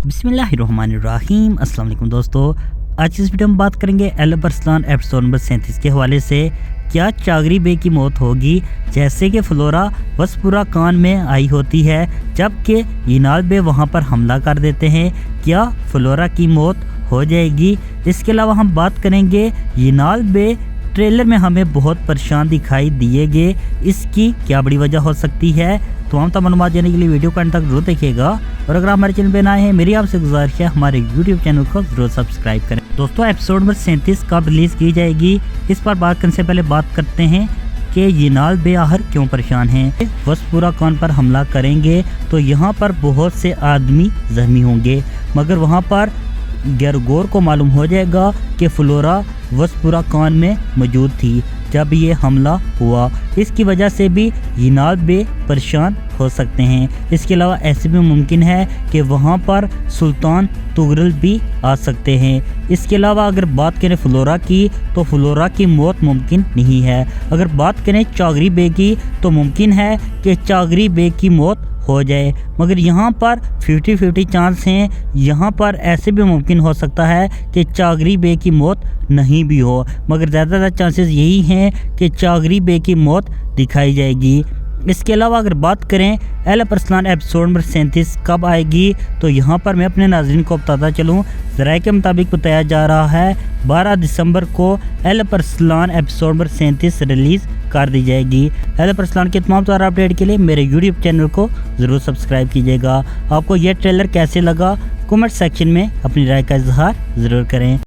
बिस्मिल्लाहिर्रहमानिर्रहीम। अस्सलाम वालेकुम दोस्तों, आज इस वीडियो में बात करेंगे एल अरसलान एपिसोड नंबर 37 के हवाले से। क्या चागरी बे की मौत होगी जैसे कि फ्लोरा वसपुरा कान में आई होती है जबकि यिनाल बे वहां पर हमला कर देते हैं? क्या फ्लोरा की मौत हो जाएगी? इसके अलावा हम बात करेंगे यिनाल बे ट्रेलर में हमें बहुत परेशान दिखाई दिए, इसकी क्या बड़ी वजह हो सकती है? तो हम मालूमात जानने के लिए वीडियो को अंत तक जरूर देखिएगा। और अगर हमारे चैनल पर नए हैं, मेरी आपसे गुजारिश है हमारे यूट्यूब चैनल को जरूर सब्सक्राइब करें। दोस्तों, एपिसोड नंबर 37 कब रिलीज़ की जाएगी, इस पर बात करने से पहले बात करते हैं कि यिनाल बे आखिर क्यों परेशान हैं। वसपुरा कान पर हमला करेंगे तो यहाँ पर बहुत से आदमी जख्मी होंगे, मगर वहाँ पर गैरगोर को मालूम हो जाएगा कि फ्लोरा वसपुरा कान में मौजूद थी जब ये हमला हुआ। इसकी वजह से भी यिनाल बे परेशान हो सकते हैं। इसके अलावा ऐसे भी मुमकिन है कि वहाँ पर सुल्तान तुगरल भी आ सकते हैं। इसके अलावा अगर बात करें फ्लोरा की तो फ्लोरा की मौत मुमकिन नहीं है। अगर बात करें चागरी बे की तो मुमकिन है कि चागरी बे की मौत हो जाए, मगर यहाँ पर 50-50 चांस हैं। यहाँ पर ऐसे भी मुमकिन हो सकता है कि चागरी बे की मौत नहीं भी हो, मगर ज़्यादातर चांसेस यही हैं कि चागरी बे की मौत दिखाई जाएगी। इसके अलावा अगर बात करें एल अरसलान एपिसोड नंबर 37 कब आएगी, तो यहाँ पर मैं अपने नाज़रीन को बताता चलूँ। ज़राए के मुताबिक बताया जा रहा है 12 दिसंबर को L Arsalan episode number 37 release कर दी जाएगी। एल अरसलान के तमाम ताज़ा अपडेट के लिए मेरे यूट्यूब चैनल को ज़रूर सब्सक्राइब कीजिएगा। आपको यह ट्रेलर कैसे लगा, कमेंट सेक्शन में अपनी राय का इजहार ज़रूर करें।